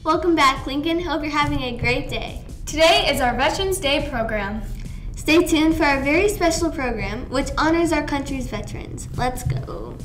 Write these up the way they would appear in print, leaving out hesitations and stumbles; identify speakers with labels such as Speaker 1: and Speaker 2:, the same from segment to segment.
Speaker 1: Welcome back, Lincoln. Hope you're having a great day.
Speaker 2: Today is our Veterans Day program.
Speaker 1: Stay tuned for our very special program, which honors our country's veterans. Let's go.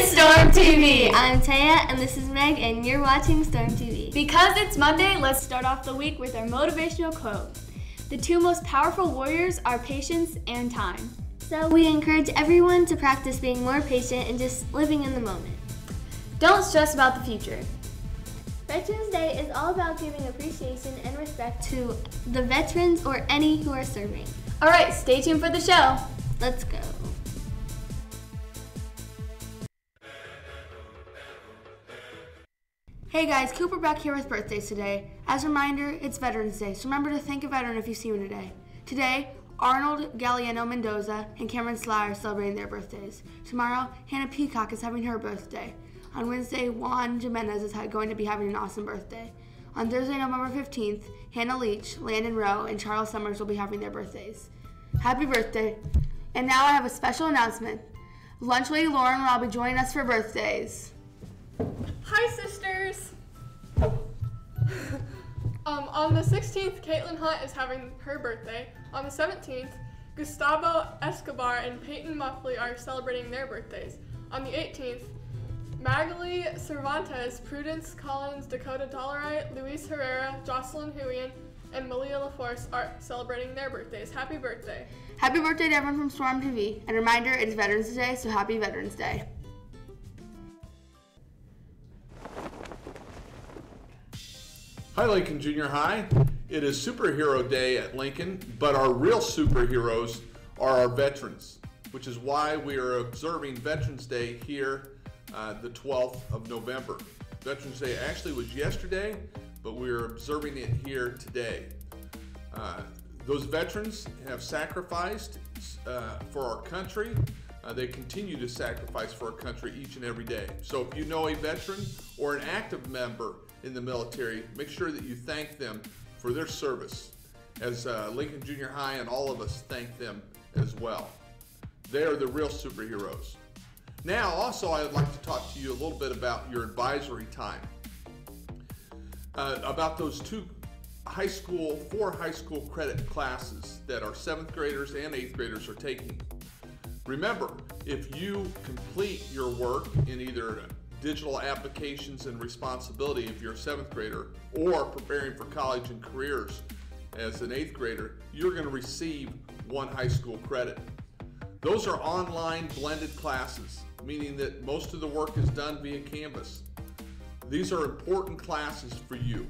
Speaker 1: Storm TV. I'm Taya, and this is Meg, and you're watching Storm TV.
Speaker 2: Because it's Monday, let's start off the week with our motivational quote. The two most powerful warriors are patience and time.
Speaker 1: So we encourage everyone to practice being more patient and just living in the moment.
Speaker 2: Don't stress about the future.
Speaker 1: Veterans Day is all about giving appreciation and respect to the veterans or any who are serving.
Speaker 2: All right, stay tuned for the show.
Speaker 1: Let's go.
Speaker 3: Hey guys, Cooper back here with birthdays today. As a reminder, it's Veterans Day, so remember to thank a veteran if you see one today. Today, Arnold Galliano Mendoza and Cameron Sly are celebrating their birthdays. Tomorrow, Hannah Peacock is having her birthday. On Wednesday, Juan Jimenez is going to be having an awesome birthday. On Thursday, November 15th, Hannah Leach, Landon Rowe, and Charles Summers will be having their birthdays. Happy birthday. And now I have a special announcement. Lunch Lady Lauren will be joining us for birthdays.
Speaker 4: Hi, sisters! On the 16th, Caitlin Hunt is having her birthday. On the 17th, Gustavo Escobar and Peyton Muffley are celebrating their birthdays. On the 18th, Magali Cervantes, Prudence Collins, Dakota Dollarite, Luis Herrera, Jocelyn Huian, and Malia LaForce are celebrating their birthdays. Happy birthday.
Speaker 3: Happy birthday to everyone from Storm TV. And a reminder, it is Veterans Day, so happy Veterans Day.
Speaker 5: Hi, Lincoln Junior High. It is Superhero Day at Lincoln, but our real superheroes are our veterans, which is why we are observing Veterans Day here the 12th of November. Veterans Day actually was yesterday, but we are observing it here today. Those veterans have sacrificed for our country. They continue to sacrifice for our country each and every day. So if you know a veteran or an active member in the military, make sure that you thank them for their service, as Lincoln Junior High and all of us thank them as well. They are the real superheroes. Now, also, I would like to talk to you a little bit about your advisory time, about those four high school credit classes that our 7th graders and 8th graders are taking. Remember, if you complete your work in either digital applications and responsibility if you're a 7th grader, or preparing for college and careers as an 8th grader, you're going to receive 1 high school credit. Those are online blended classes, meaning that most of the work is done via Canvas. These are important classes for you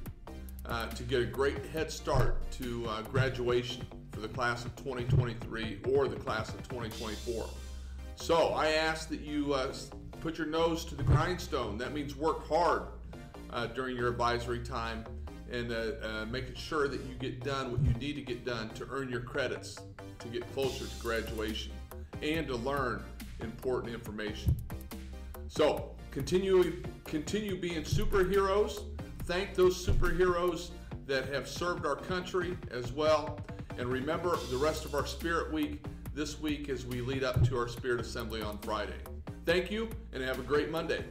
Speaker 5: to get a great head start to graduation for the class of 2023 or the class of 2024. So I ask that you put your nose to the grindstone. That means work hard during your advisory time and making sure that you get done what you need to get done to earn your credits to get closer to graduation and to learn important information. So continue being superheroes. Thank those superheroes that have served our country as well. And remember the rest of our Spirit Week this week as we lead up to our Spirit Assembly on Friday. Thank you, and have a great Monday.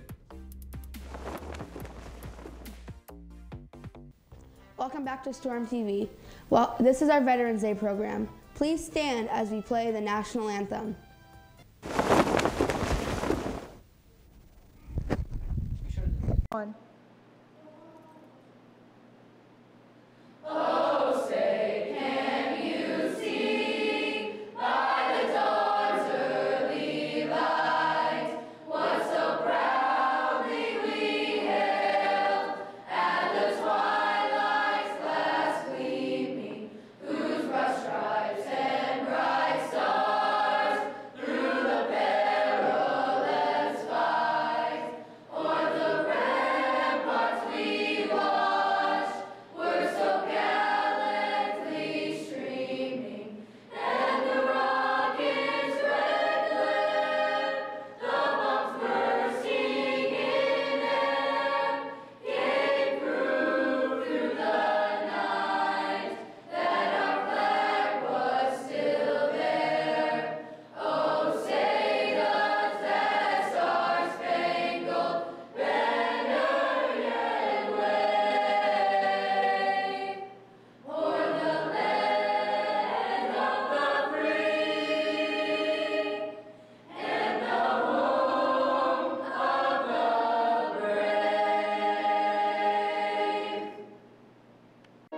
Speaker 3: Welcome back to Storm TV. Well, this is our Veterans Day program. Please stand as we play the national anthem.
Speaker 4: One.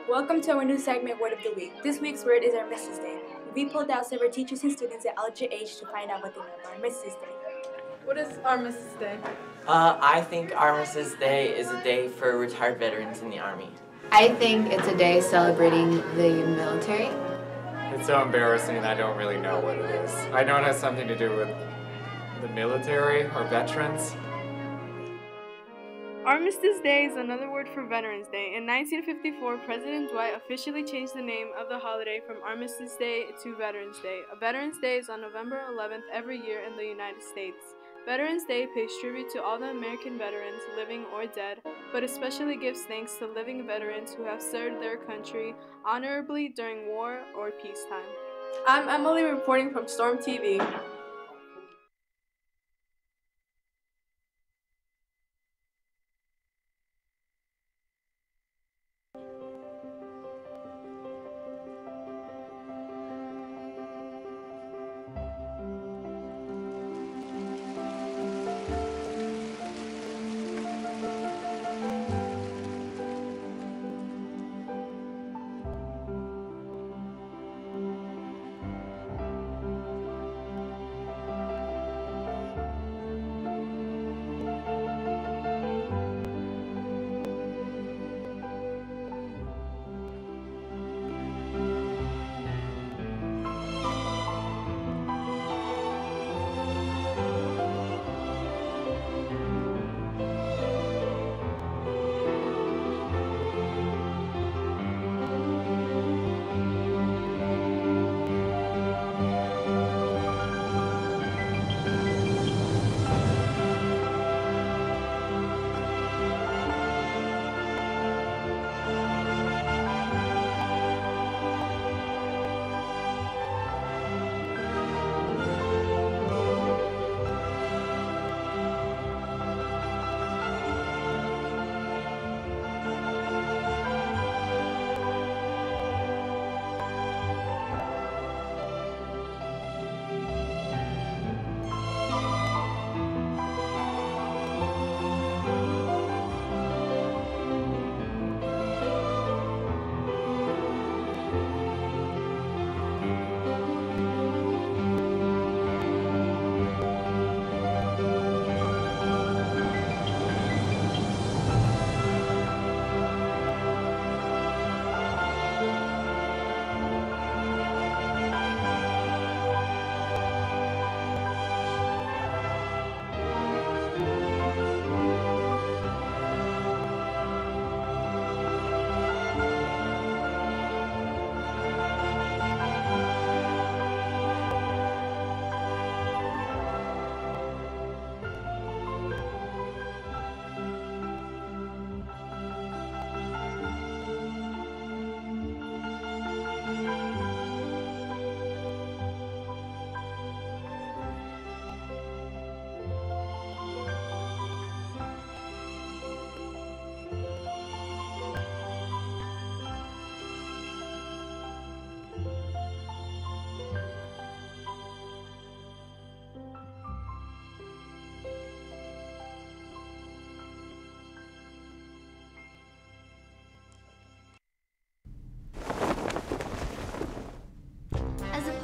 Speaker 6: Welcome to our new segment, Word of the Week. This week's word is Armistice Day. We pulled out several teachers and students at LGH to find out what they know about Armistice Day.
Speaker 4: What is Armistice Day?
Speaker 7: I think Armistice Day is a day for retired veterans in the Army.
Speaker 8: I think it's a day celebrating the military.
Speaker 9: It's so embarrassing I don't really know what it is. I know it has something to do with the military or veterans.
Speaker 10: Armistice Day is another word for Veterans Day. In 1954, President Dwight officially changed the name of the holiday from Armistice Day to Veterans Day. A Veterans Day is on November 11th every year in the United States. Veterans Day pays tribute to all the American veterans, living or dead, but especially gives thanks to living veterans who have served their country honorably during war or peacetime.
Speaker 4: I'm Emily reporting from Storm TV.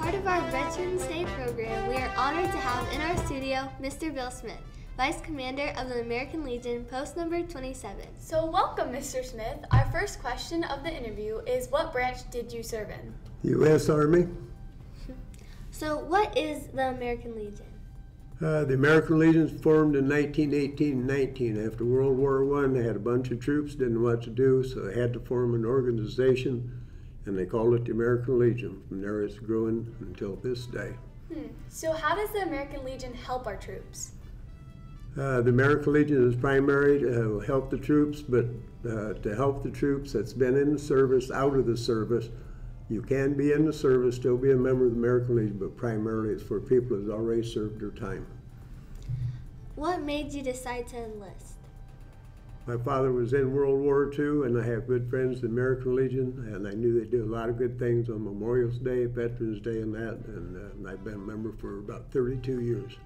Speaker 1: Of our Veterans Day program, we are honored to have in our studio Mr. Bill Smith, Vice Commander of the American Legion, post number 27.
Speaker 2: So welcome, Mr. Smith. Our first question of the interview is, what branch did you serve in?
Speaker 11: U.S. Army.
Speaker 1: So what is the American Legion?
Speaker 11: The American Legion was formed in 1918-19. After World War I, they had a bunch of troops, didn't know what to do, so they had to form an organization, and they called it the American Legion. From there it's growing until this day.
Speaker 2: So how does the American Legion help our troops?
Speaker 11: The American Legion is primary to help the troops, but to help the troops that's been in the service, out of the service. You can be in the service, still be a member of the American Legion, but primarily it's for people who've already served their time.
Speaker 1: What made you decide to enlist?
Speaker 11: My father was in World War II, and I have good friends in the American Legion, and I knew they did a lot of good things on Memorial Day, Veterans Day, and that, and I've been a member for about 32 years.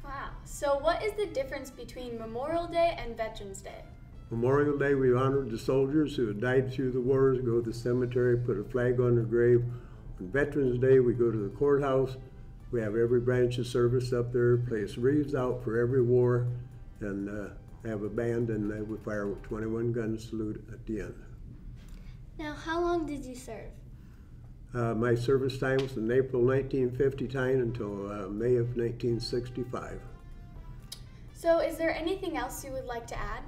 Speaker 2: Wow. So what is the difference between Memorial Day and Veterans Day?
Speaker 11: Memorial Day, we honored the soldiers who had died through the wars, go to the cemetery, put a flag on their grave. On Veterans Day, we go to the courthouse. We have every branch of service up there, place wreaths out for every war, and have a band, and we fire with 21 gun salute at the end.
Speaker 1: Now, how long did you serve?
Speaker 11: My service time was in April 1950 time until May of 1965.
Speaker 2: So is there anything else you would like to add?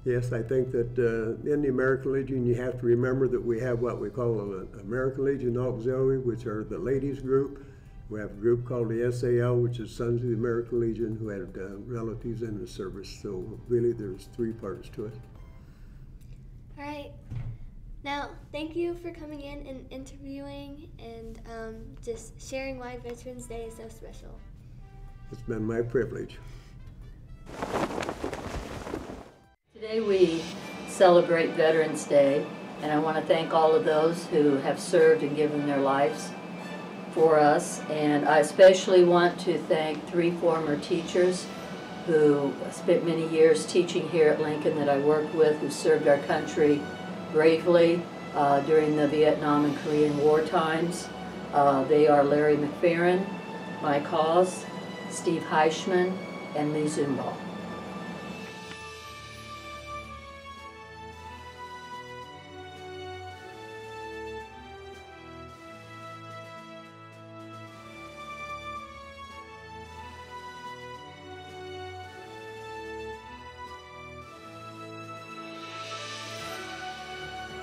Speaker 11: Yes, I think that in the American Legion, you have to remember that we have what we call an American Legion Auxiliary, which are the ladies group. We have a group called the SAL, which is Sons of the American Legion, who had relatives in the service. So really, there's three parts to it.
Speaker 1: All right. Now, thank you for coming in and interviewing and just sharing why Veterans Day is so special.
Speaker 11: It's been my privilege.
Speaker 12: Today we celebrate Veterans Day, and I want to thank all of those who have served and given their lives for us. And I especially want to thank 3 former teachers who spent many years teaching here at Lincoln that I worked with, who served our country bravely during the Vietnam and Korean War times. They are Larry McFerrin, Mike Hawes, Steve Heischman, and Lee Zumbaugh.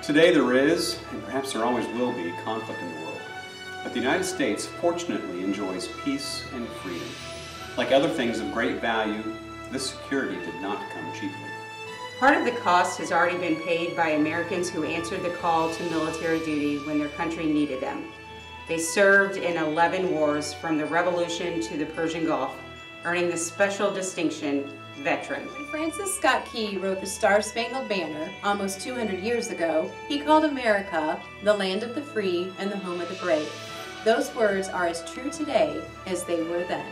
Speaker 13: Today there is, and perhaps there always will be, conflict in the world. But the United States fortunately enjoys peace and freedom. Like other things of great value, this security did not come cheaply.
Speaker 14: Part of the cost has already been paid by Americans who answered the call to military duty when their country needed them. They served in 11 wars from the Revolution to the Persian Gulf, earning the special distinction Veteran.
Speaker 15: When Francis Scott Key wrote the Star-Spangled Banner almost 200 years ago, he called America the land of the free and the home of the brave. Those words are as true today as they were then.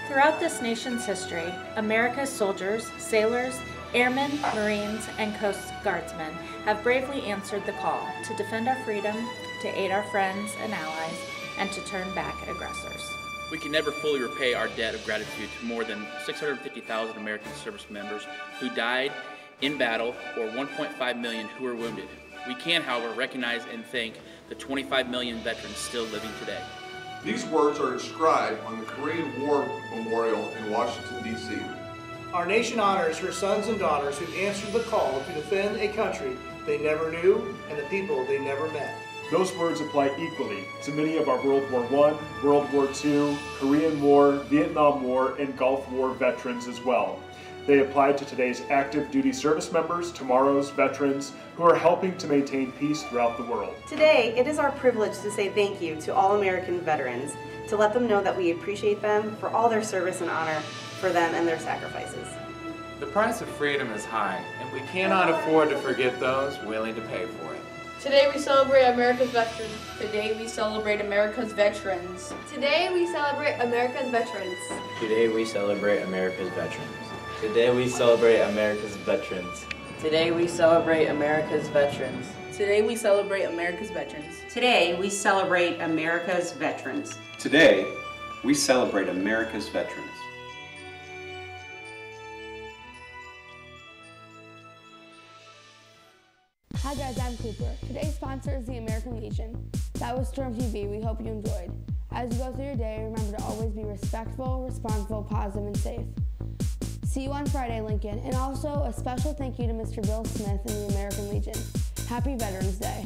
Speaker 16: Throughout this nation's history, America's soldiers, sailors, airmen, Marines, and Coast Guardsmen have bravely answered the call to defend our freedom, to aid our friends and allies, and to turn back aggressors.
Speaker 17: We can never fully repay our debt of gratitude to more than 650,000 American service members who died in battle or 1.5 million who were wounded. We can, however, recognize and thank the 25 million veterans still living today.
Speaker 5: These words are inscribed on the Korean War Memorial in Washington, D.C.
Speaker 18: Our nation honors her sons and daughters who answered the call to defend a country they never knew and the people they never met.
Speaker 19: Those words apply equally to many of our World War I, World War II, Korean War, Vietnam War, and Gulf War veterans as well. They apply to today's active duty service members, tomorrow's veterans, who are helping to maintain peace throughout the world.
Speaker 20: Today, it is our privilege to say thank you to all American veterans, to let them know that we appreciate them for all their service and honor for them and their sacrifices.
Speaker 9: The price of freedom is high, and we cannot afford to forget those willing to pay for it.
Speaker 4: Today we celebrate America's veterans.
Speaker 21: Today we celebrate America's veterans.
Speaker 1: Today we celebrate America's veterans.
Speaker 22: Today we celebrate America's veterans. Today we celebrate America's veterans.
Speaker 12: Today we celebrate America's veterans.
Speaker 21: Today we celebrate America's veterans.
Speaker 14: Today we celebrate America's veterans.
Speaker 13: Today we celebrate America's veterans.
Speaker 3: Hi guys, I'm Cooper. Today's sponsor is the American Legion. That was Storm TV. We hope you enjoyed. As you go through your day, remember to always be respectful, responsible, positive, and safe. See you on Friday, Lincoln. And also a special thank you to Mr. Bill Smith and the American Legion. Happy Veterans Day.